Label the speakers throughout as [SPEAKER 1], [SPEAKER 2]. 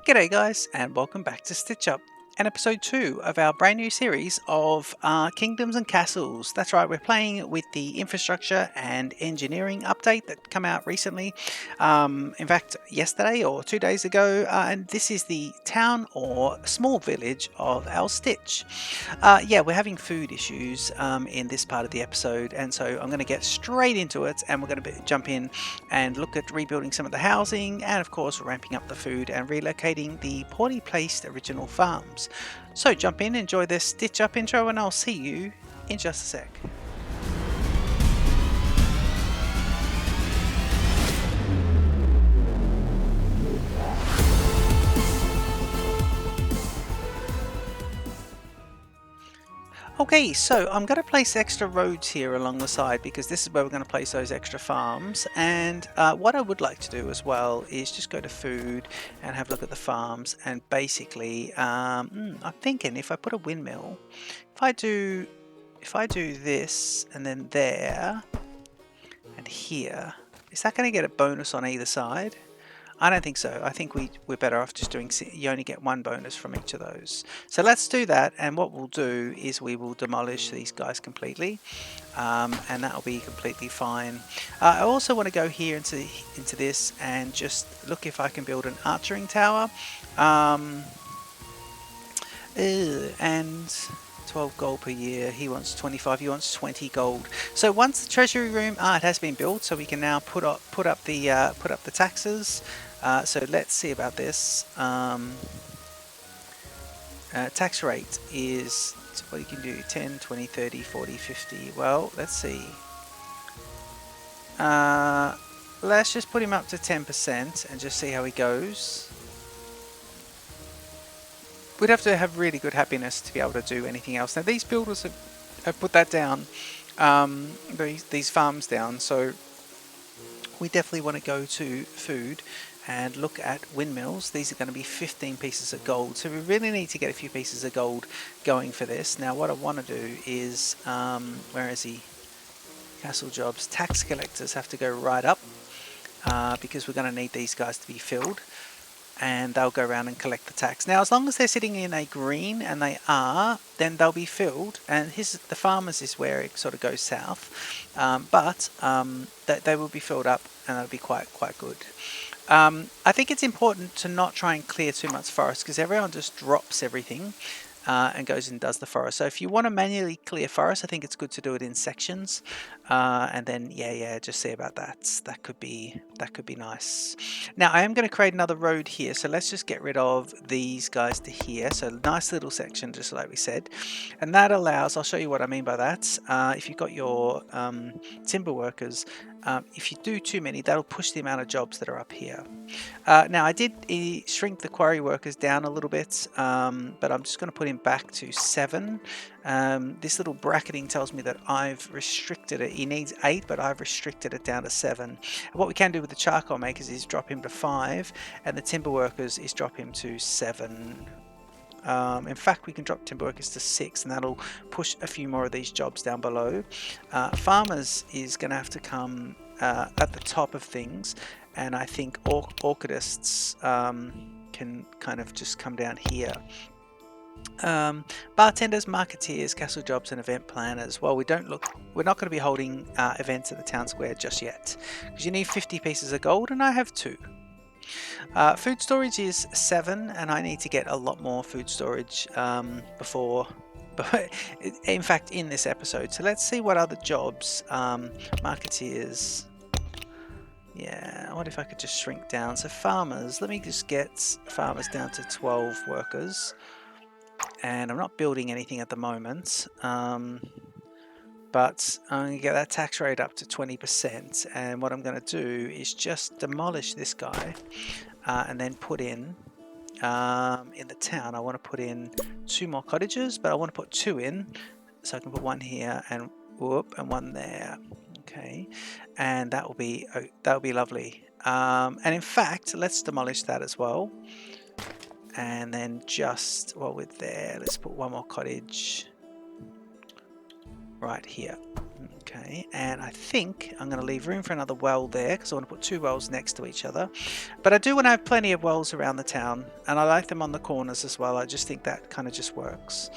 [SPEAKER 1] G'day guys, and welcome back to Stitch Up and episode 2 of our brand new series of Kingdoms and Castles. That's right, we're playing with the infrastructure and engineering update that come out recently. In fact, yesterday or 2 days ago, and this is the town or small village of our Stitch. Yeah, we're having food issues in this part of the episode, and so I'm going to get straight into it, and we're going to jump in and look at rebuilding some of the housing, and of course ramping up the food and relocating the poorly placed original farms. So jump in, enjoy this Stitch Up intro, and I'll see you in just a sec. Okay, so I'm going to place extra roads here along the side because this is where we're going to place those extra farms. And what I would like to do as well is just go to food and have a look at the farms. And basically, I'm thinking if I put a windmill, if I do this and then there and here, is that going to get a bonus on either side? I don't think so. I think we're better off just doing, you only get one bonus from each of those. So let's do that, and what we'll do is we will demolish these guys completely, and that'll be completely fine. I also want to go here into this and just look if I can build an archering tower. And 12 gold per year. He wants 25. He wants 20 gold. So once the treasury room, it has been built, so we can now put up the taxes. So let's see about this. Tax rate is what you can do: 10, 20, 30, 40, 50. Well, let's see. Let's just put him up to 10% and just see how he goes. We'd have to have really good happiness to be able to do anything else. Now these builders have put that down, these farms down, so we definitely want to go to food and look at windmills. These are going to be 15 pieces of gold, so we really need to get a few pieces of gold going for this. Now what I want to do is, where is he? Castle jobs, tax collectors have to go right up, because we're going to need these guys to be filled. And they'll go around and collect the tax. Now, as long as they're sitting in a green, and they are, then they'll be filled. And the farmers is where it sort of goes south, but they will be filled up, and that'll be quite good. I think it's important to not try and clear too much forest because everyone just drops everything. And goes and does the forest. So if you want to manually clear forest, I think it's good to do it in sections, and then just see about that. That could be nice. Now I am going to create another road here, so let's just get rid of these guys to here. So nice little section, just like we said, and that allows. I'll show you what I mean by that. If you've got your timber workers, if you do too many, that'll push the amount of jobs that are up here. Now I did shrink the quarry workers down a little bit, but I'm just going to put him back to 7. This little bracketing tells me that I've restricted it. He needs 8, but I've restricted it down to 7. And what we can do with the charcoal makers is drop him to 5, and the timber workers is drop him to 7. In fact, we can drop timber workers to 6, and that'll push a few more of these jobs down below. Farmers is going to have to come at the top of things, and I think orchardists can kind of just come down here. Bartenders, marketeers, castle jobs, and event planners. Well, we're not going to be holding events at the town square just yet, because you need 50 pieces of gold, and I have 2. Food storage is 7, and I need to get a lot more food storage before, in fact, in this episode. So let's see what other jobs. Marketeers. Yeah, what if I could just shrink down? So farmers, let me just get farmers down to 12 workers. And I'm not building anything at the moment, but I'm going to get that tax rate up to 20%. And what I'm going to do is just demolish this guy, and then put in the town. I want to put in 2 more cottages, but I want to put 2 in, so I can put 1 here and 1 there. Okay, and that will be lovely. And in fact, let's demolish that as well. And then just while we're there, let's put 1 more cottage right here. Okay, and I think I'm going to leave room for another well there because I want to put 2 wells next to each other. But I do want to have plenty of wells around the town, and I like them on the corners as well. I just think that kind of just works.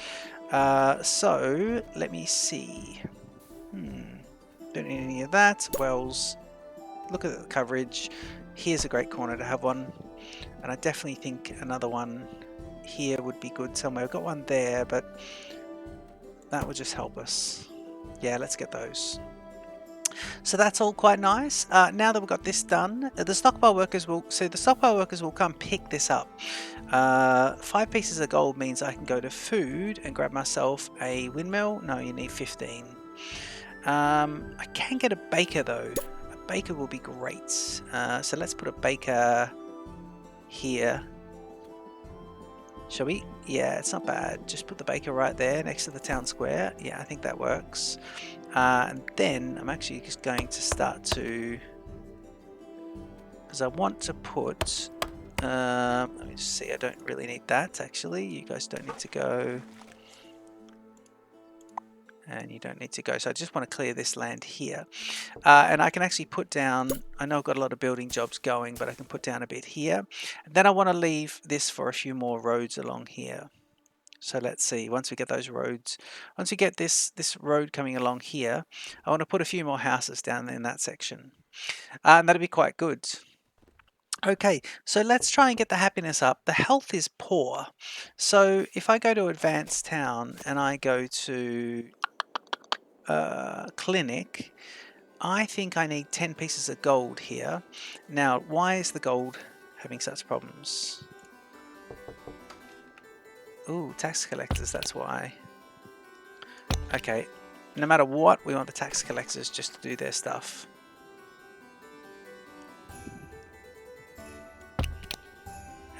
[SPEAKER 1] So let me see. Don't need any of that. Wells. Look at the coverage. Here's a great corner to have one, and I definitely think another one here would be good somewhere. I've got one there, but that would just help us. Yeah, let's get those. So that's all quite nice. Now that we've got this done, the stockpile workers will come pick this up. 5 pieces of gold means I can go to food and grab myself a windmill. No, you need 15. I can get a baker though. A baker will be great. So let's put a baker here. Shall we? Yeah, it's not bad. Just put the baker right there next to the town square. Yeah, I think that works. And then I'm actually just going to start to, because I want to put, let me just see, I don't really need that actually. You guys don't need to go. And you don't need to go. So I just want to clear this land here. And I can actually put down, I know I've got a lot of building jobs going, but I can put down a bit here. And then I want to leave this for a few more roads along here. So let's see, once we get those roads, once we get this road coming along here, I want to put a few more houses down in that section. And that'll be quite good. Okay, so let's try and get the happiness up. The health is poor. So if I go to Advanced Town and I go to Clinic, I think I need 10 pieces of gold here. Now, why is the gold having such problems? Ooh, tax collectors, that's why. Okay, no matter what, we want the tax collectors just to do their stuff.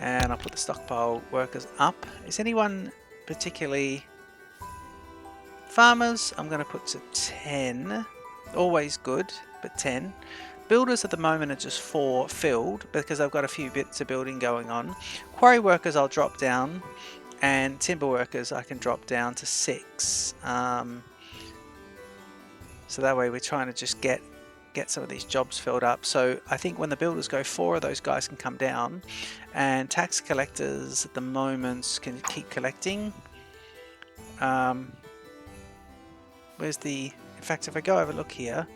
[SPEAKER 1] And I'll put the stockpile workers up. Is anyone particularly... Farmers, I'm going to put to 10. Always good, but 10. Builders at the moment are just 4 filled because I've got a few bits of building going on. Quarry workers I'll drop down. And timber workers I can drop down to 6. So that way we're trying to just get some of these jobs filled up. So I think when the builders go, 4 of those guys can come down, and tax collectors at the moment can keep collecting. Where's the... In fact, if I go over look here,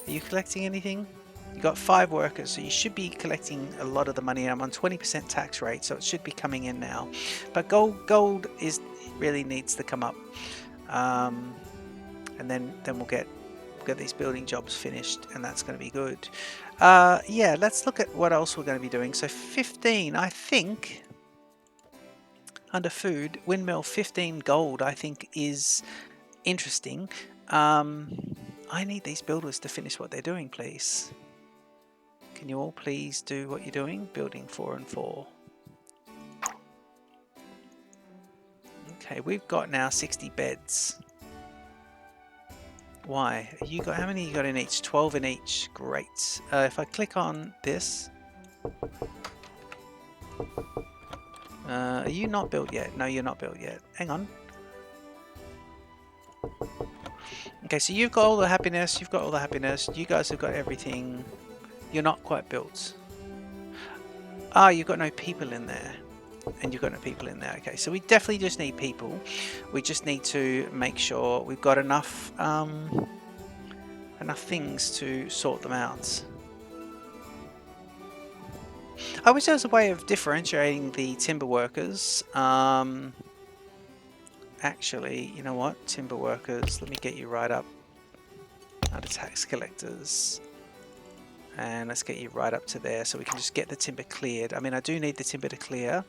[SPEAKER 1] are you collecting anything? You've got 5 workers, so you should be collecting a lot of the money. I'm on 20% tax rate, so it should be coming in now. But gold really needs to come up, and then we'll get these building jobs finished, and that's going to be good. Yeah, let's look at what else we're going to be doing. So 15, I think, under food, windmill 15 gold, I think is interesting. I need these builders to finish what they're doing, please. Can you all please do what you're doing? Building 4 and 4. Okay, we've got now 60 beds. Why? How many you got in each? 12 in each. Great. If I click on this, are you not built yet? No, you're not built yet. Hang on. Okay, so you've got all the happiness. You've got all the happiness. You guys have got everything. You're not quite built. Ah, you've got no people in there. And you've got no people in there. Okay, so we definitely just need people. We just need to make sure we've got enough enough things to sort them out. I wish there was a way of differentiating the timber workers. Actually, you know what? Timber workers, let me get you right up under tax collectors. And let's get you right up to there so we can just get the timber cleared. I mean, I do need the timber to clear.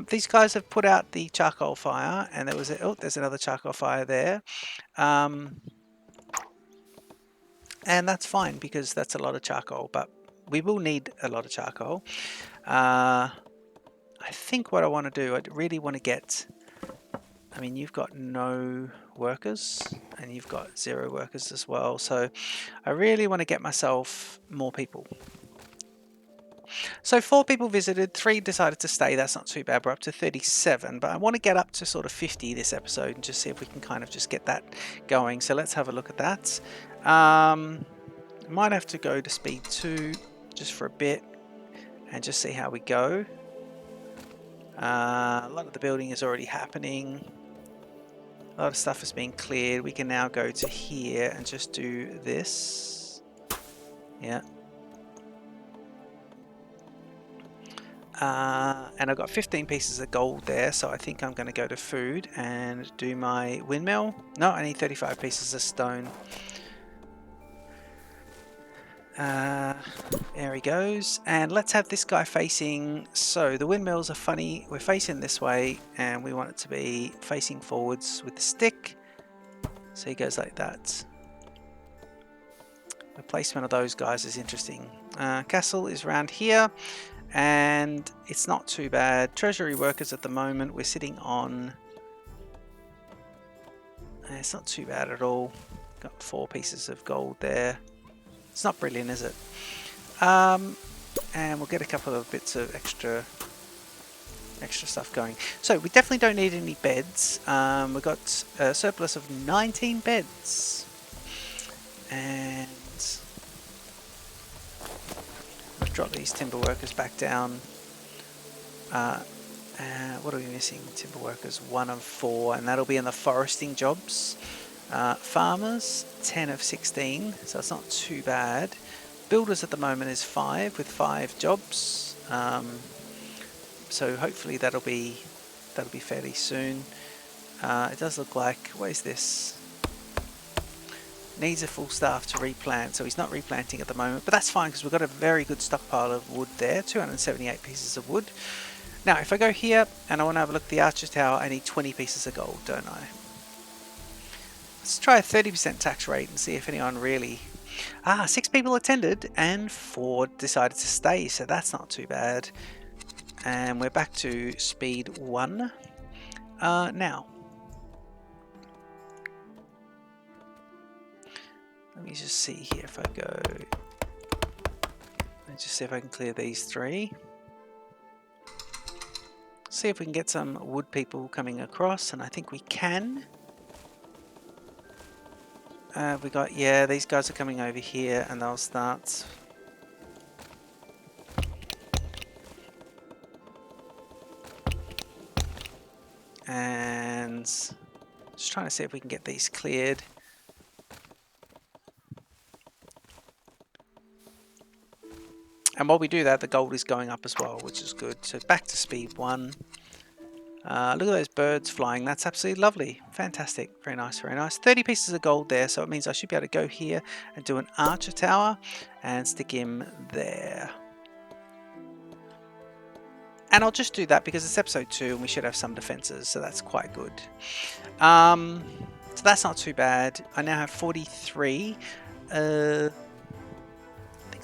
[SPEAKER 1] These guys have put out the charcoal fire, and there was there's another charcoal fire there. And that's fine because that's a lot of charcoal, but we will need a lot of charcoal. I think what I want to do, I really want to get... I mean, you've got no workers and you've got 0 workers as well. So I really want to get myself more people. So 4 people visited, 3 decided to stay. That's not too bad. We're up to 37, but I want to get up to sort of 50 this episode and just see if we can kind of just get that going. So let's have a look at that. Might have to go to speed 2 just for a bit and just see how we go. A lot of the building is already happening. A lot of stuff has been cleared. We can now go to here and just do this. Yeah. And I've got 15 pieces of gold there, so I think I'm going to go to food and do my windmill. No, I need 35 pieces of stone. There he goes. And let's have this guy facing. So the windmills are funny. We're facing this way, and we want it to be facing forwards with the stick. So he goes like that. The placement of those guys is interesting. Castle is around here. And it's not too bad. Treasury workers at the moment, we're sitting on... It's not too bad at all. Got 4 pieces of gold there. It's not brilliant, is it? And we'll get a couple of bits of extra stuff going. So we definitely don't need any beds. We've got a surplus of 19 beds. And... drop these timber workers back down. What are we missing? Timber workers 1 of 4, and that'll be in the foresting jobs. Farmers 10 of 16, so it's not too bad. Builders at the moment is 5 with 5 jobs. So hopefully that'll be fairly soon. It does look like, what is this? Needs a full staff to replant, so he's not replanting at the moment, but that's fine because we've got a very good stockpile of wood there, 278 pieces of wood. Now if I go here and I want to have a look at the Archer Tower, I need 20 pieces of gold, don't I? Let's try a 30% tax rate and see if anyone really... 6 people attended and 4 decided to stay, so that's not too bad. And we're back to speed 1. Now let me just see here if I go... Let's just see if I can clear these 3. See if we can get some wood people coming across, and I think we can. We got... Yeah, these guys are coming over here, and they'll start... And... just trying to see if we can get these cleared. And while we do that, the gold is going up as well, which is good. So back to speed 1. Look at those birds flying. That's absolutely lovely. Fantastic. Very nice, very nice. 30 pieces of gold there, so it means I should be able to go here and do an archer tower and stick him there. And I'll just do that because it's episode 2 and we should have some defenses, so that's quite good. So that's not too bad. I now have 43. I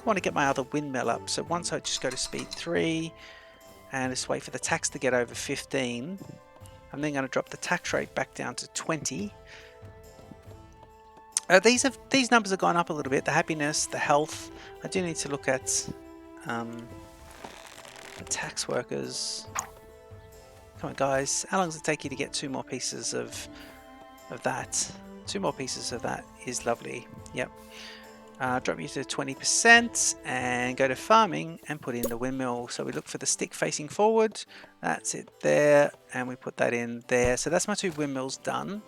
[SPEAKER 1] want to get my other windmill up, so once I just go to speed 3 and just wait for the tax to get over 15, I'm then going to drop the tax rate back down to 20. These numbers have gone up a little bit. The happiness, the health. I do need to look at the tax workers. Come on guys, how long does it take you to get 2 more pieces of that? 2 more pieces of that is lovely. Yep. Drop you to 20% and go to farming and put in the windmill. So we look for the stick facing forward. That's it there, and we put that in there. So that's my 2 windmills done,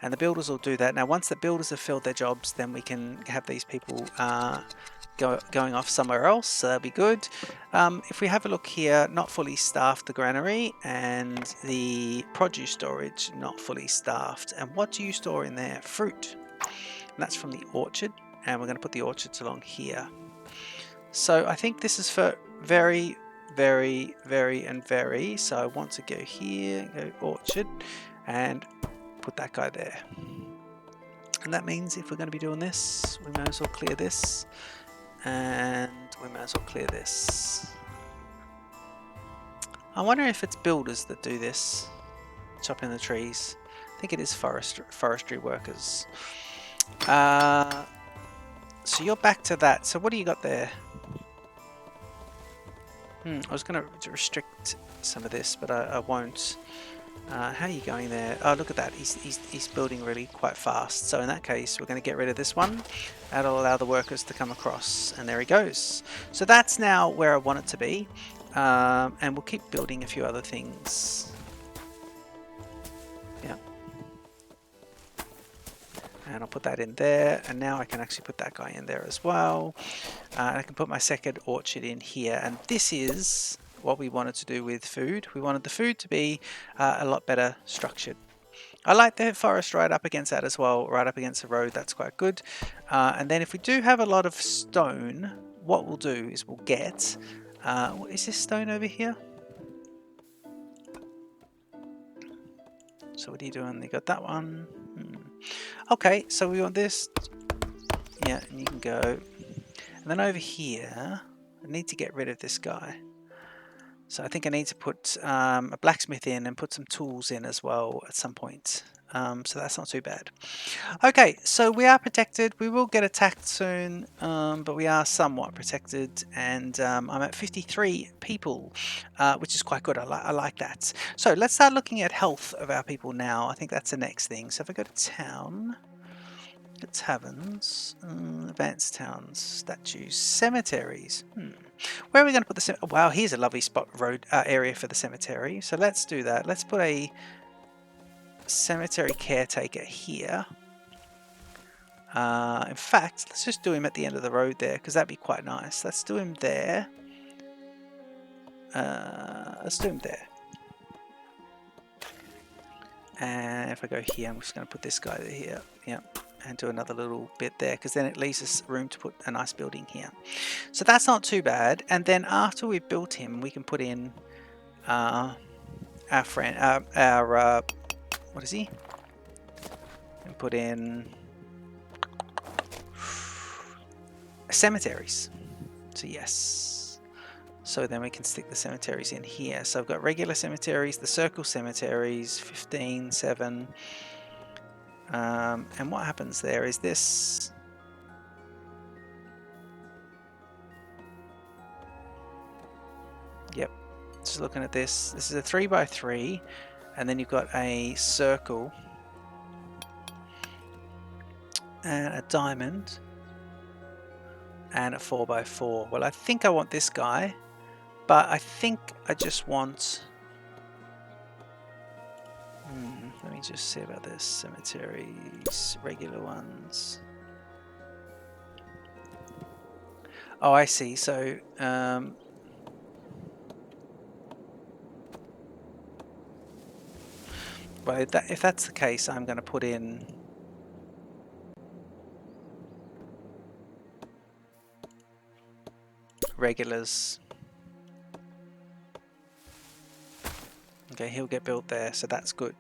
[SPEAKER 1] and the builders will do that. Now once the builders have filled their jobs, then we can have these people going off somewhere else, so that'll be good. If we have a look here, not fully staffed, the granary and the produce storage not fully staffed. And what do you store in there? Fruit. And that's from the orchard. And we're going to put the orchards along here. So I think this is for very, very, very, and very. So I want to go here, go orchard, and put that guy there. And that means if we're going to be doing this, we might as well clear this. And we might as well clear this. I wonder if it's builders that do this, chopping the trees. I think it is forestry workers. So you're back to that. So what do you got there? I was going to restrict some of this, but I won't. How are you going there? Oh, look at that. He's building really quite fast. So in that case, we're going to get rid of this one. That'll allow the workers to come across. And there he goes. So that's now where I want it to be. And we'll keep building a few other things. Yeah. And I'll put that in there. And now I can actually put that guy in there as well. And I can put my second orchard in here. And this is what we wanted to do with food. We wanted the food to be a lot better structured. I like the forest right up against that as well, right up against the road. That's quite good. And then if we do have a lot of stone, what we'll do is we'll get... what is this stone over here? So what are you doing? You got that one. Okay, so we want this. Yeah, and you can go. And then over here, I need to get rid of this guy. So I think I need to put a blacksmith in and put some tools in as well at some point. So that's not too bad. Okay, so we are protected. We will get attacked soon, but we are somewhat protected. And I'm at 53 people, which is quite good. I like that. So let's start looking at health of our people now. I think that's the next thing. So if I go to town... taverns, advanced towns, statues, cemeteries. Where are we going to put the oh, wow, here's a lovely spot road area for the cemetery. So let's do that. Let's put a cemetery caretaker here. In fact, let's just do him at the end of the road there, because that'd be quite nice. Let's do him there. Let's do him there. And if I go here, I'm just going to put this guy here. Yep. And do another little bit there, because then it leaves us room to put a nice building here. So that's not too bad. And then after we've built him, we can put in our friend, what is he? And put in cemeteries. So yes. So then we can stick the cemeteries in here. So I've got regular cemeteries, the circle cemeteries, 15, 7. And what happens there is this. Yep, just looking at this. This is a 3x3, and then you've got a circle and a diamond and a 4x4. Well, I think I want this guy, but I think I just want... let me just see about this. Cemeteries, regular ones. Oh, I see. So, well, if that's the case, I'm going to put in regulars. Okay, he'll get built there, so that's good.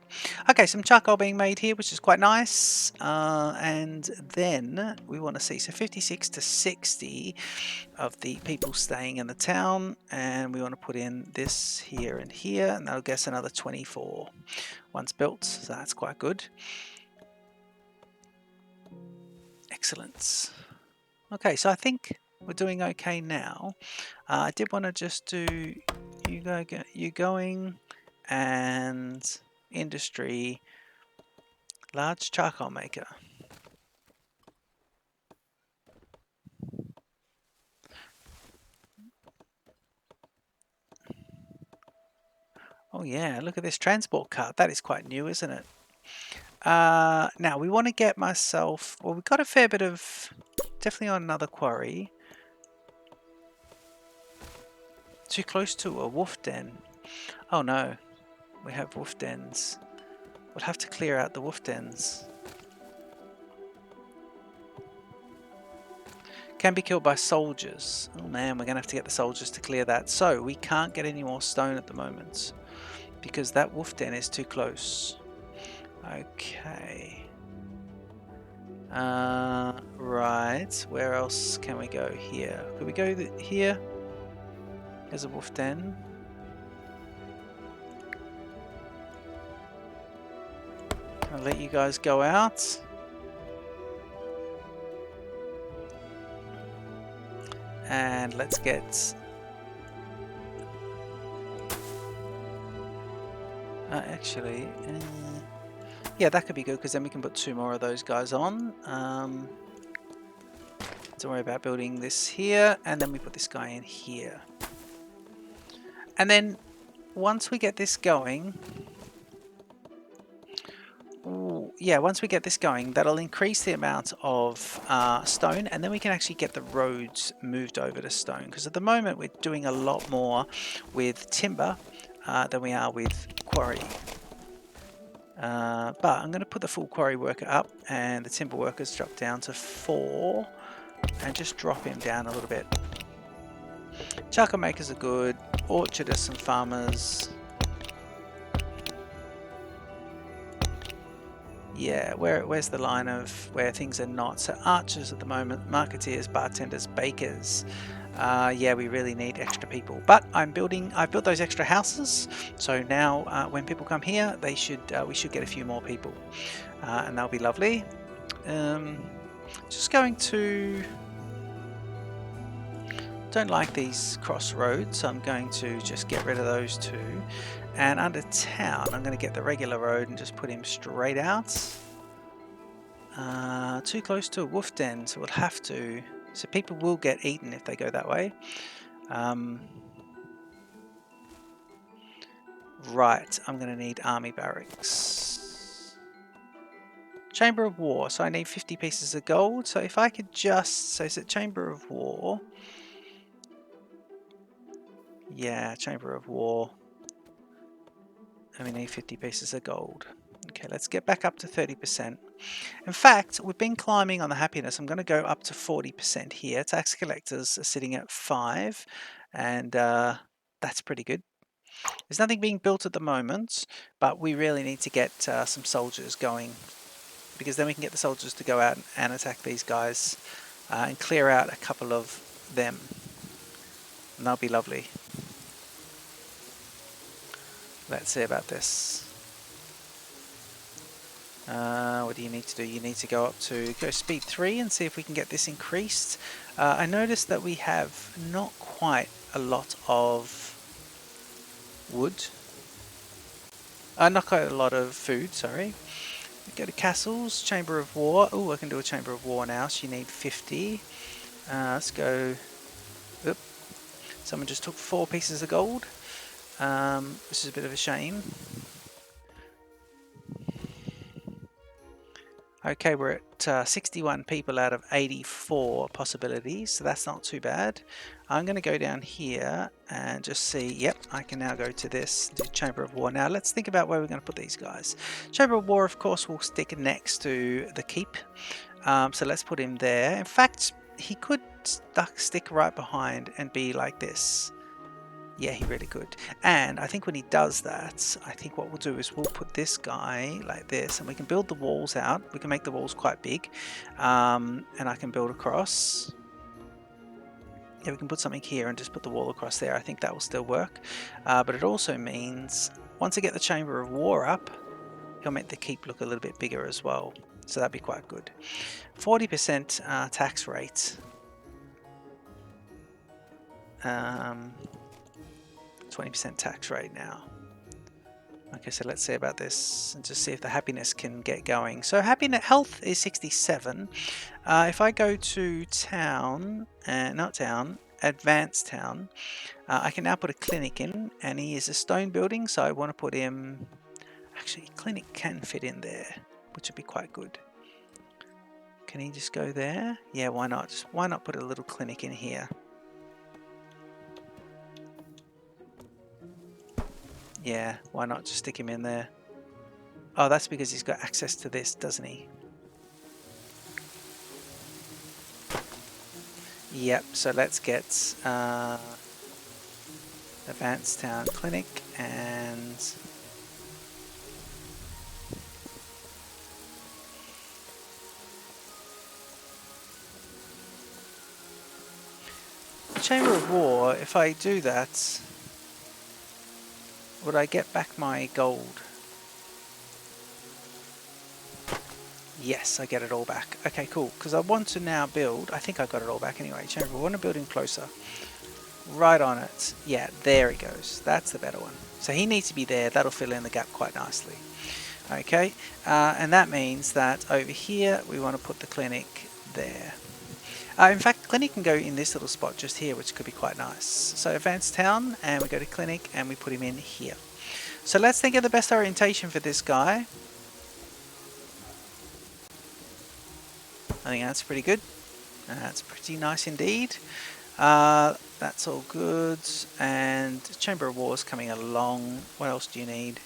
[SPEAKER 1] Okay, some charcoal being made here, which is quite nice. And then we want to see, so 56 to 60 of the people staying in the town. And we want to put in this here and here, and that'll get us another 24 once built. So that's quite good. Excellent. Okay, so I think we're doing okay now. I did want to just do you going... and industry, large charcoal maker. Oh yeah, look at this transport cart. That is quite new, isn't it? Now we want to get myself, well, we've got a fair bit of, definitely on another quarry. Too close to a wolf den. Oh no. We have wolf dens. We'll have to clear out the wolf dens. Can be killed by soldiers. Oh man, we're going to have to get the soldiers to clear that. So we can't get any more stone at the moment because that wolf den is too close. Okay. Right. Where else can we go here? Could we go here? There's a wolf den. I'll let you guys go out. And let's get Actually, yeah, that could be good because then we can put 2 more of those guys on. Don't worry about building this here, and then we put this guy in here. And then once we get this going, once we get this going, that'll increase the amount of stone, and then we can actually get the roads moved over to stone. Because at the moment we're doing a lot more with timber than we are with quarry. But I'm going to put the full quarry worker up, and the timber workers drop down to 4, and just drop him down a little bit. Charcoal makers are good, orchardists and farmers. Yeah, where's the line of where things are not? So archers at the moment, marketeers, bartenders, bakers. Yeah, we really need extra people. But I've built those extra houses, so now when people come here, we should get a few more people, and that'll be lovely. Just going to. Don't like these crossroads, so I'm going to just get rid of those 2. And under town, I'm going to get the regular road and just put him straight out. Too close to a wolf den, so we'll have to. So people will get eaten if they go that way. Right, I'm going to need army barracks. Chamber of War, so I need 50 pieces of gold. So if I could just, so is it Chamber of War? Yeah, Chamber of War. And we need 50 pieces of gold. Okay, let's get back up to 30%. In fact, we've been climbing on the happiness. I'm going to go up to 40% here. Tax collectors are sitting at 5, and that's pretty good. There's nothing being built at the moment, but we really need to get some soldiers going, because then we can get the soldiers to go out and attack these guys and clear out a couple of them, and that'll be lovely. Let's see about this. What do you need to do? You need to go speed 3 and see if we can get this increased. I noticed that we have not quite a lot of wood. Not quite a lot of food, sorry. Go to castles, Chamber of War. Oh, I can do a Chamber of War now, so you need 50. Let's go. Oop. Someone just took 4 pieces of gold. This is a bit of a shame. Okay, we're at 61 people out of 84 possibilities, so that's not too bad. I'm going to go down here and just see, yep, I can now go to this, do Chamber of War. Now let's think about where we're going to put these guys. Chamber of War, of course, will stick next to the keep, so let's put him there. In fact, he could stick right behind and be like this. Yeah, he really could. And I think when he does that, I think what we'll do is we'll put this guy like this, and we can build the walls out. We can make the walls quite big, and I can build across. Yeah, we can put something here and just put the wall across there. I think that will still work. But it also means once I get the Chamber of War up, it'll make the keep look a little bit bigger as well. So that'd be quite good. 40% tax rate. 20% tax rate now. Okay, so let's see about this and just see if the happiness can get going. So happiness, health is 67. If I go to town, not town, advanced town, I can now put a clinic in, and he is a stone building, so I want to put him. Actually, clinic can fit in there, which would be quite good. Can he just go there? Yeah, why not? Why not put a little clinic in here? Yeah, why not just stick him in there? Oh, that's because he's got access to this, doesn't he? Yep, so let's get Advanced Town Clinic and Chamber of War. If I do that, would I get back my gold? Yes, I get it all back. Okay, cool. Because I want to now build. I think I got it all back anyway. Chamber, I want to build him closer. right on it. Yeah, there he goes. That's the better one. So he needs to be there. That'll fill in the gap quite nicely. Okay, and that means that over here we want to put the clinic there. In fact, clinic can go in this little spot just here, which could be quite nice. So advanced town, and we go to clinic, and we put him in here. So let's think of the best orientation for this guy. I think that's pretty good. That's pretty nice indeed. That's all good. And Chamber of War is coming along. What else do you need?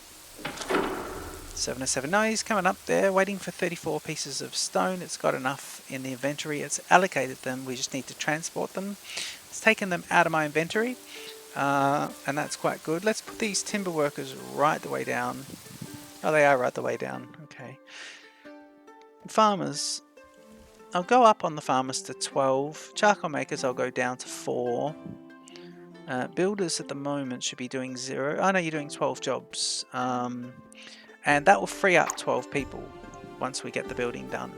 [SPEAKER 1] 707. No, he's coming up there, waiting for 34 pieces of stone. It's got enough in the inventory. It's allocated them. We just need to transport them. It's taken them out of my inventory, and that's quite good. Let's put these timber workers right the way down. Oh, they are right the way down. Okay. Farmers. I'll go up on the farmers to 12. Charcoal makers I'll go down to 4. Builders at the moment should be doing 0. I know you're doing 12 jobs. And that will free up 12 people once we get the building done.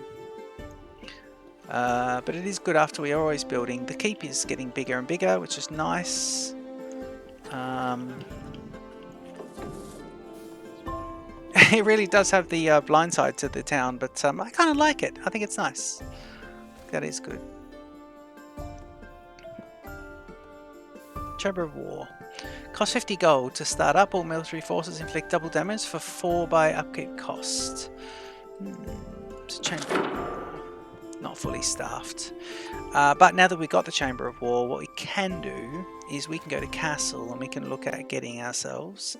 [SPEAKER 1] But it is good after we are always building. The keep is getting bigger and bigger, which is nice. It really does have the blind side to the town, but I kind of like it. I think it's nice. That is good. Chamber of War. Cost 50 gold to start up. All military forces inflict double damage for 4 by upkeep cost. It's a Chamber of War. Not fully staffed. But now that we've got the Chamber of War, what we can do is we can go to Castle and we can look at getting ourselves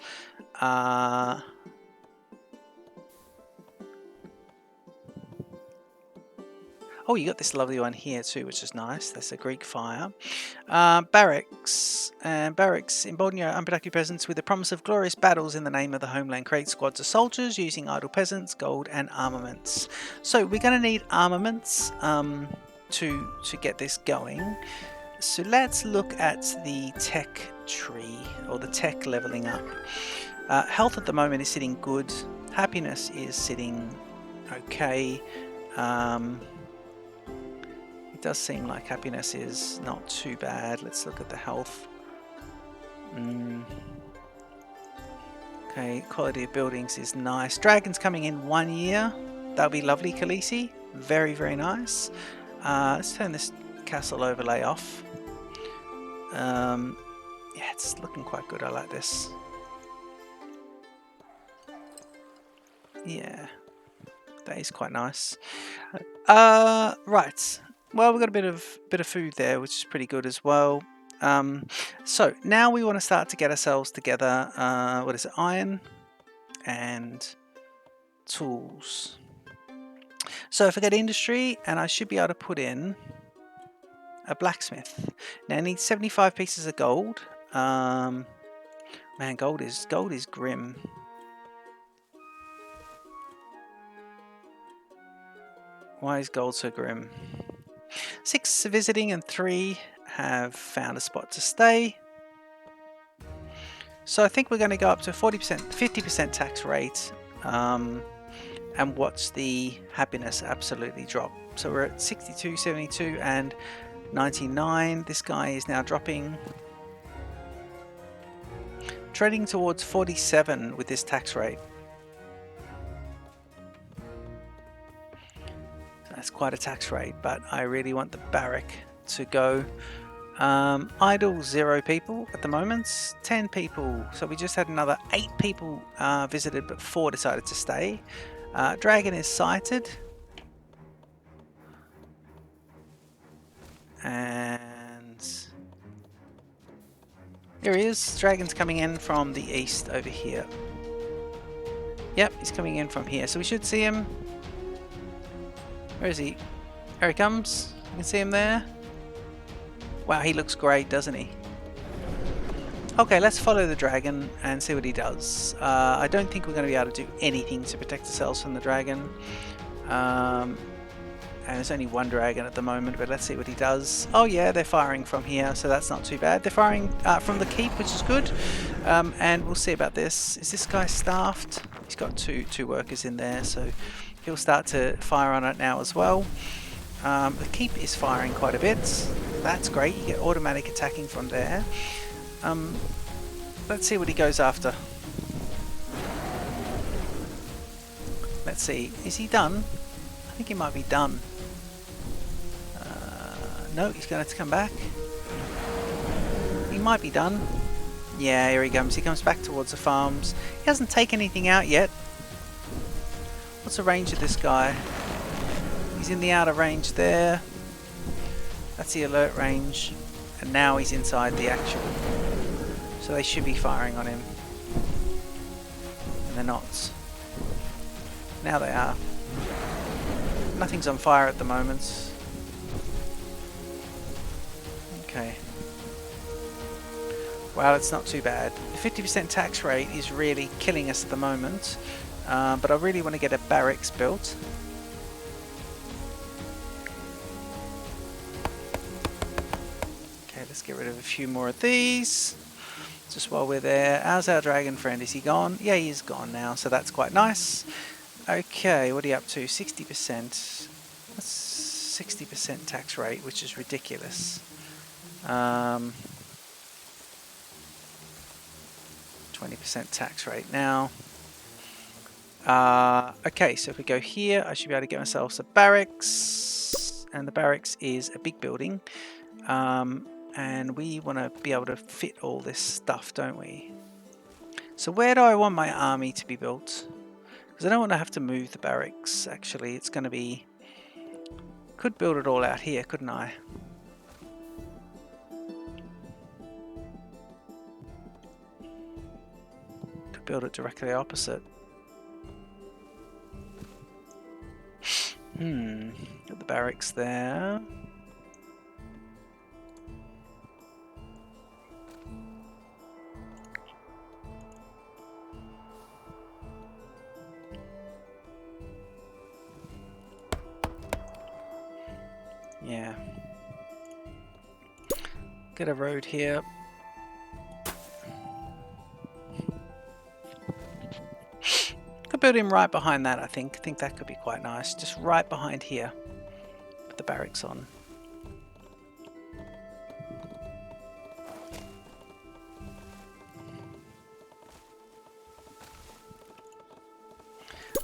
[SPEAKER 1] oh, you got this lovely one here too, which is nice. That's a Greek fire. Barracks. Barracks embolden your unproductive peasants with the promise of glorious battles in the name of the homeland. Create squads of soldiers using idle peasants, gold, and armaments. So we're going to need armaments to get this going. So let's look at the tech tree, or the tech leveling up. Health at the moment is sitting good. Happiness is sitting okay. It does seem like happiness is not too bad. Let's look at the health. Okay, quality of buildings is nice. Dragons coming in 1 year. That'll be lovely, Khaleesi. Very, very nice. Let's turn this castle overlay off. Yeah, it's looking quite good. I like this. Yeah, that is quite nice. Right. Well, we've got a bit of food there, which is pretty good as well. So now we want to start to get ourselves together. What is it? Iron and tools. So if I get industry, and I should be able to put in a blacksmith. Now I need 75 pieces of gold. Man, gold is grim. Why is gold so grim? 6 visiting and 3 have found a spot to stay. So I think we're going to go up to 40%, 50% tax rate, and watch the happiness absolutely drop. So we're at 62, 72 and 99. This guy is now dropping. Trading towards 47 with this tax rate. That's quite a tax rate, but I really want the barrack to go. Idle 0 people at the moment, 10 people. So we just had another 8 people visited, but 4 decided to stay. Dragon is sighted. And here he is. Dragon's coming in from the east over here. Yep, he's coming in from here. So we should see him. Where is he? Here he comes. You can see him there. Wow, he looks great, doesn't he? Okay, let's follow the dragon and see what he does. I don't think we're going to be able to do anything to protect ourselves from the dragon. And there's only 1 dragon at the moment, but let's see what he does. Oh yeah, they're firing from here, so that's not too bad. They're firing from the keep, which is good. And we'll see about this. Is this guy staffed? He's got two workers in there, so he'll start to fire on it now as well. The keep is firing quite a bit. That's great. You get automatic attacking from there. Let's see what he goes after. Let's see. Is he done? I think he might be done. No, he's going to come back. He might be done. Yeah, here he comes. He comes back towards the farms. He hasn't taken anything out yet. What's the range of this guy? He's in the outer range there. That's the alert range. And now he's inside the actual. So they should be firing on him. And they're not. Now they are. Nothing's on fire at the moment. Okay. Well, it's not too bad. The 50% tax rate is really killing us at the moment. But I really want to get a barracks built. Okay, let's get rid of a few more of these. Just while we're there. How's our dragon friend? Is he gone? Yeah, he's gone now, so that's quite nice. Okay, what are you up to? 60%. That's 60% tax rate, which is ridiculous. 20% tax rate now. Okay, so if we go here, I should be able to get myself a barracks. And the barracks is a big building. And we want to be able to fit all this stuff, don't we? So where do I want my army to be built? Because I don't want to have to move the barracks, actually. It's going to be... Could build it all out here, couldn't I? Could build it directly opposite. Got the barracks there. Yeah. Get a road here. Could build him right behind that, I think. I think that could be quite nice. Just right behind here. Put the barracks on.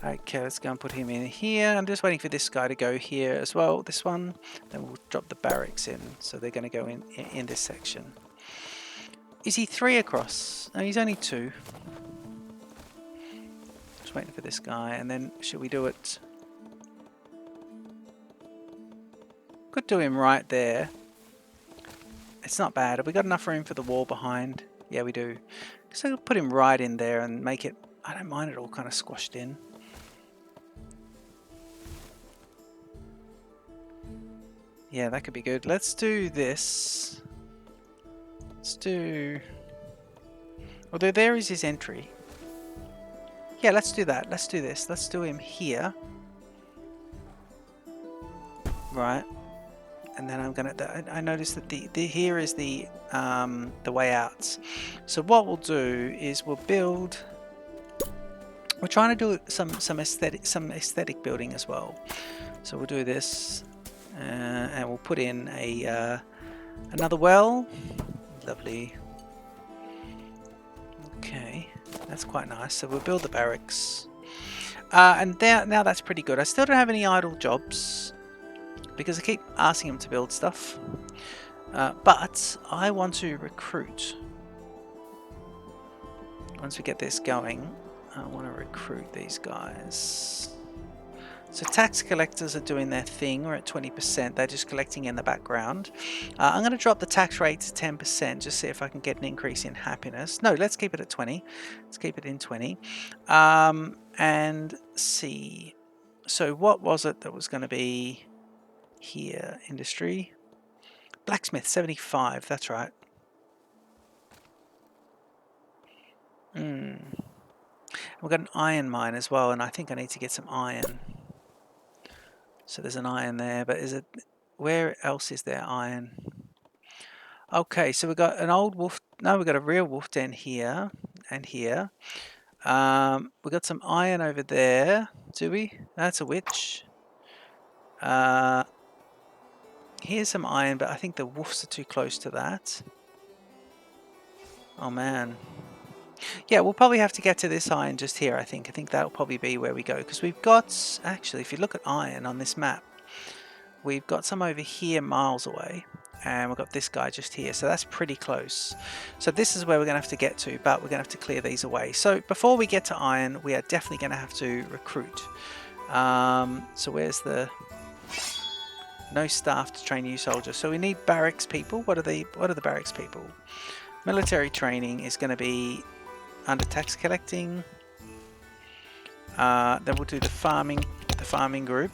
[SPEAKER 1] Okay, let's go and put him in here. I'm just waiting for this guy to go here as well, this one. Then we'll drop the barracks in. So they're going to go in this section. Is he 3 across? No, he's only 2. Just waiting for this guy. And then should we do it? Could do him right there. It's not bad. Have we got enough room for the wall behind? Yeah, we do. So we'll put him right in there and make it... I don't mind it all kind of squashed in. Yeah, that could be good. Let's do this. Let's do... Although there is his entry. Yeah, let's do that. Let's do this. Let's do him here. Right. And then I'm gonna... I noticed that the here is the way out. So what we'll do is we'll build... We're trying to do some aesthetic building as well. So we'll do this. And we'll put in a another well. Lovely. Okay, that's quite nice. So we'll build the barracks. And now that's pretty good. I still don't have any idle jobs because I keep asking them to build stuff. But I want to recruit. Once we get this going, I want to recruit these guys. So tax collectors are doing their thing. We're at 20%. They're just collecting in the background. I'm going to drop the tax rate to 10%. Just see if I can get an increase in happiness. No, let's keep it at 20. Let's keep it in 20. And see. So what was it that was going to be here? Industry. Blacksmith, 75. That's right. We've got an iron mine as well. And I think I need to get some iron. So there's an iron there, but is it... Where else is there iron? Okay, so we've got an old wolf... No, we've got a real wolf den here and here. We've got some iron over there. Do we? That's a witch. Here's some iron, but I think the wolves are too close to that. Oh man. Yeah, we'll probably have to get to this iron just here, I think. I think that'll probably be where we go. Because we've got... Actually, if you look at iron on this map, we've got some over here miles away. And we've got this guy just here. So that's pretty close. So this is where we're going to have to get to. But we're going to have to clear these away. So before we get to iron, we are definitely going to have to recruit. So where's the... No staff to train new soldiers. So we need barracks people. What are the barracks people? Military training is going to be under tax collecting. Then we'll do the farming group.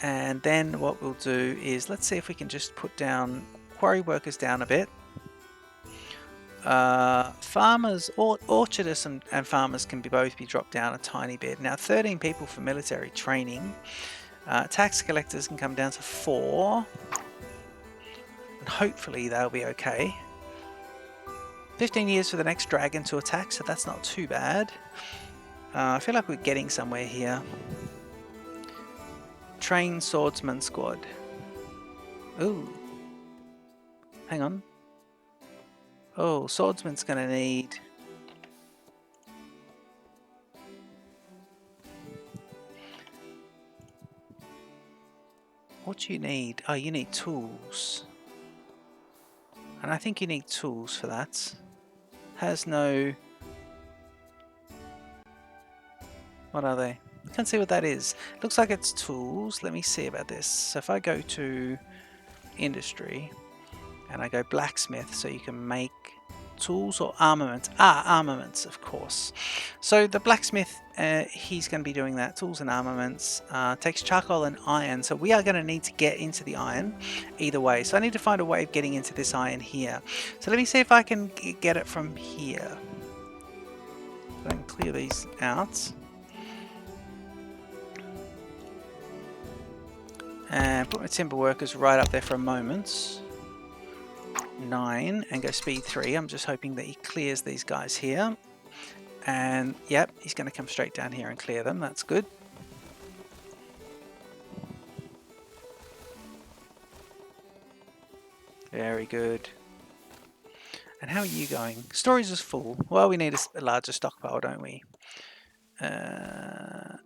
[SPEAKER 1] And then what we'll do is, let's see if we can just put down quarry workers down a bit. Farmers, orchardists and farmers can both be dropped down a tiny bit. Now 13 people for military training. Tax collectors can come down to 4. And hopefully they'll be okay. 15 years for the next dragon to attack, so that's not too bad. I feel like we're getting somewhere here. Train swordsman squad. Ooh. Hang on. Oh, swordsman's gonna need... What do you need? Oh, you need tools. And I think you need tools for that. Has no... What are they? I can't see what that is. Looks like it's tools. Let me see about this. So if I go to industry and I go blacksmith, so you can make tools or armaments. Armaments, of course. So the blacksmith, he's going to be doing that. Tools and armaments. Takes charcoal and iron. So we are going to need to get into the iron either way. So I need to find a way of getting into this iron here. So let me see if I can get it from here. So I can clear these out. And put my timber workers right up there for a moment. 9 and go speed 3. I'm just hoping that he clears these guys here. And yep, he's going to come straight down here and clear them. That's good. Very good. And how are you going? Storage is full. Well, we need a larger stockpile, don't we? Where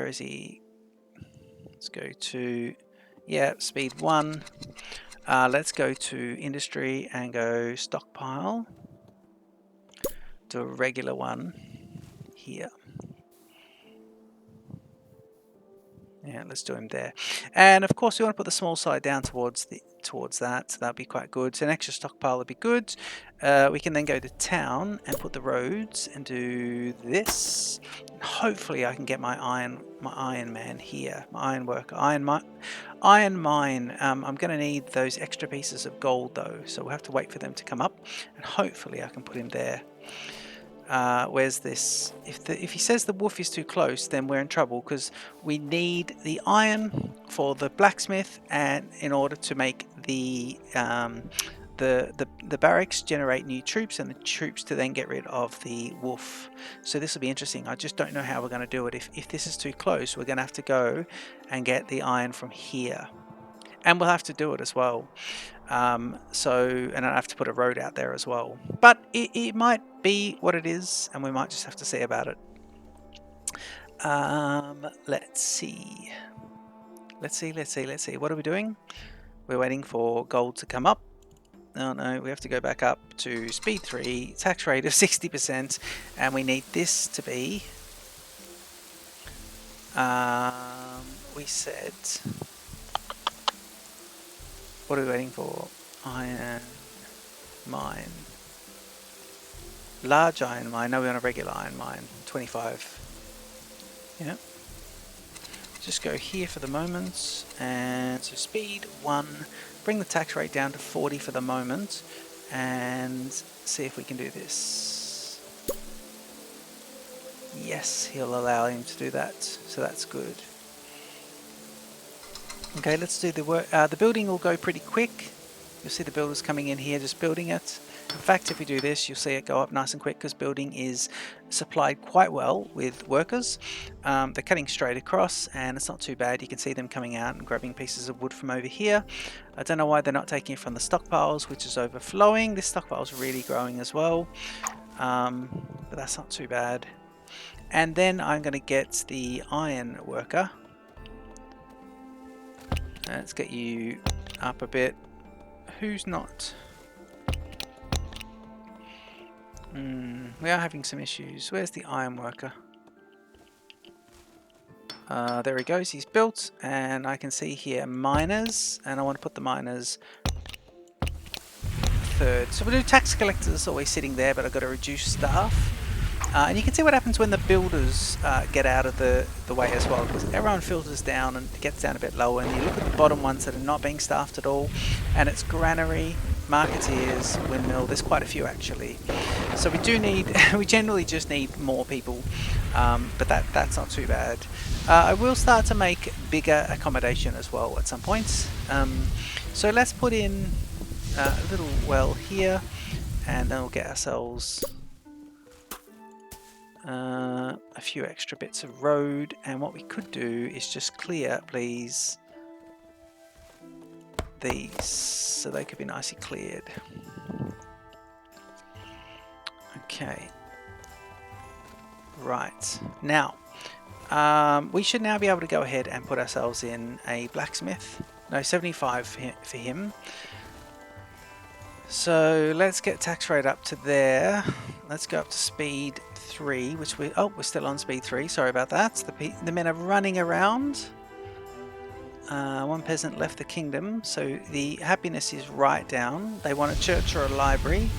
[SPEAKER 1] is he? Let's go to, yeah, speed 1. Let's go to industry and go stockpile. Do a regular one here. Yeah, let's do him there. And of course, we want to put the small side down towards that. So that'd be quite good. So an extra stockpile would be good. We can then go to town and put the roads and do this. Hopefully, I can get my iron man here, my iron worker, iron mine. I'm going to need those extra pieces of gold though, so we'll have to wait for them to come up, and hopefully I can put him there. Where's this? If he says the wolf is too close, then we're in trouble because we need the iron for the blacksmith, and in order to make the barracks generate new troops, and the troops to then get rid of the wolf. So this will be interesting. I just don't know how we're going to do it. If this is too close, we're going to have to go and get the iron from here, and we'll have to do it as well. And I have to put a road out there as well. But it might be what it is, and we might just have to see about it. Let's see. What are we doing? We're waiting for gold to come up. Oh no, we have to go back up to speed 3, tax rate of 60%, and we need this to be, we said, what are we waiting for? Iron mine. Large iron mine. No, we're on a regular iron mine. 25. Yeah. Just go here for the moment. And so speed 1. Bring the tax rate down to 40 for the moment. And see if we can do this. Yes, he'll allow him to do that. So that's good. Okay, let's do the work. The building will go pretty quick. You'll see the builders coming in here just building it. In fact, if we do this, you'll see it go up nice and quick because building is supplied quite well with workers. They're cutting straight across and it's not too bad. You can see them coming out and grabbing pieces of wood from over here. I don't know why they're not taking it from the stockpiles, which is overflowing. This stockpile is really growing as well, but that's not too bad. And then I'm going to get the iron worker. Let's get you up a bit. Who's not? We are having some issues. Where's the iron worker? There he goes. He's built, and I can see here miners, and I want to put the miners third. So we'll do tax collectors always sitting there, but I've got to reduce staff. And you can see what happens when the builders get out of the way as well, because everyone filters down and gets down a bit lower, and you look at the bottom ones that are not being staffed at all, and it's granary, marketeers, windmill. There's quite a few actually. So we do need, we generally just need more people, but that's not too bad. I will start to make bigger accommodation as well at some points. So let's put in a little well here, and then we'll get ourselves a few extra bits of road. And what we could do is just clear, please, these, so they could be nicely cleared. Okay, right, now we should now be able to go ahead and put ourselves in a blacksmith. No, 75 for him. So let's get tax rate up to there. Let's go up to speed 3, which we're still on speed 3. Sorry about that. The men are running around. One peasant left the kingdom, so the happiness is right down. They want a church or a library.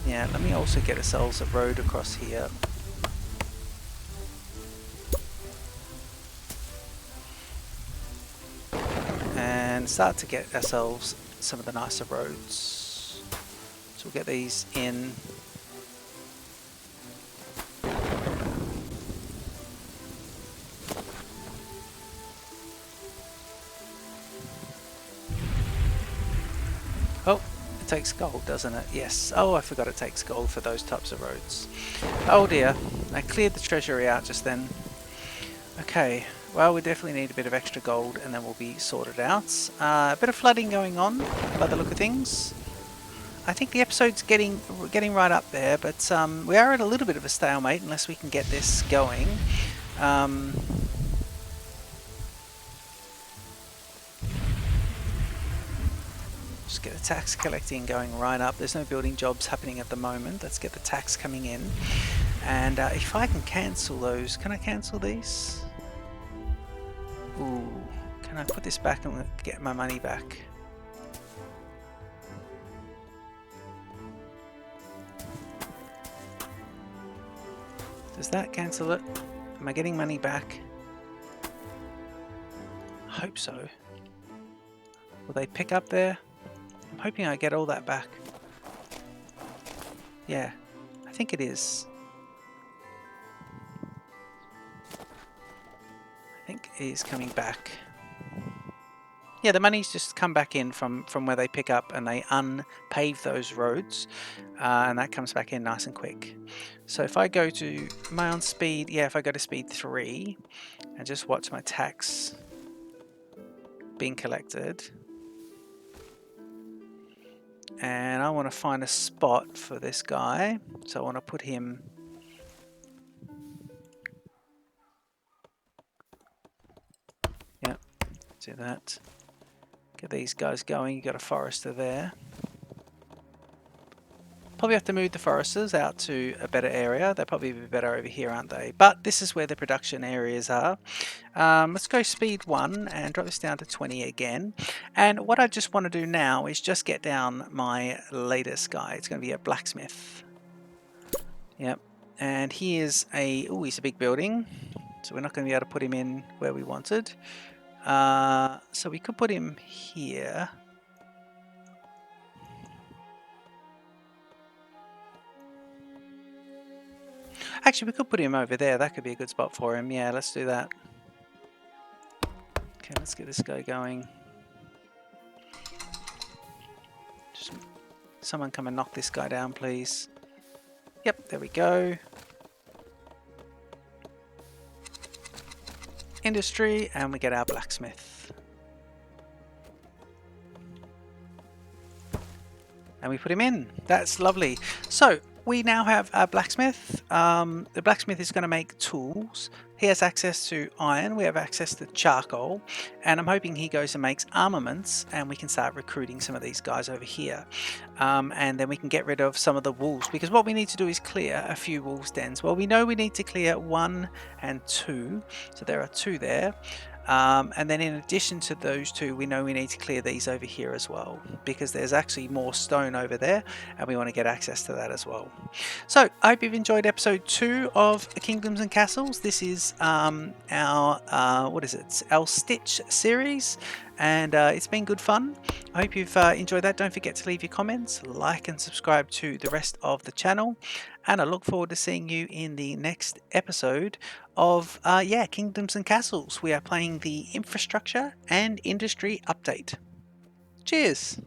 [SPEAKER 1] Yeah, let me also get ourselves a road across here. And start to get ourselves some of the nicer roads. So we'll get these in. Oh, it takes gold, doesn't it? Yes. Oh, I forgot it takes gold for those types of roads. Oh dear, I cleared the treasury out just then. Okay, well, we definitely need a bit of extra gold and then we'll be sorted out. A bit of flooding going on by the look of things. I think the episode's getting right up there, but we are at a little bit of a stalemate unless we can get this going. Just get the tax collecting going right up. There's no building jobs happening at the moment. Let's get the tax coming in. And if I can cancel those, can I cancel these? Ooh, can I put this back and get my money back? Does that cancel it? Am I getting money back? I hope so. Will they pick up there? I'm hoping I get all that back. Yeah, I think it is. I think it is coming back. Yeah, the money's just come back in from where they pick up and they unpave those roads, and that comes back in nice and quick. So if I go to my on speed, yeah, if I go to speed 3 and just watch my tax being collected, and I want to find a spot for this guy, so I want to put him do that. Get these guys going. You got a forester there. Probably have to move the foresters out to a better area. They'll probably be better over here, aren't they? But this is where the production areas are. Let's go speed 1 and drop this down to 20 again. And what I just want to do now is just get down my latest guy. It's going to be a blacksmith. Yep. And he is a... oh, he's a big building. So we're not going to be able to put him in where we wanted. So we could put him here. Actually, we could put him over there. That could be a good spot for him. Yeah, let's do that. Okay, let's get this guy going. Just someone come and knock this guy down, please. Yep, there we go. Industry, and we get our blacksmith. And we put him in. That's lovely. So we now have our blacksmith. The blacksmith is going to make tools. He has access to iron. We have access to charcoal. And I'm hoping he goes and makes armaments, and we can start recruiting some of these guys over here. And then we can get rid of some of the wolves, because what we need to do is clear a few wolves' dens. Well, we know we need to clear 1 and 2. So there are 2 there. And then in addition to those 2, we know we need to clear these over here as well, because there's actually more stone over there, and we want to get access to that as well. So I hope you've enjoyed episode 2 of Kingdoms and Castles. This is our what is it? Our Stitch series, and it's been good fun. I hope you've enjoyed that. Don't forget to leave your comments, like and subscribe to the rest of the channel, and I look forward to seeing you in the next episode of Kingdoms and Castles. We are playing the infrastructure and industry update. Cheers!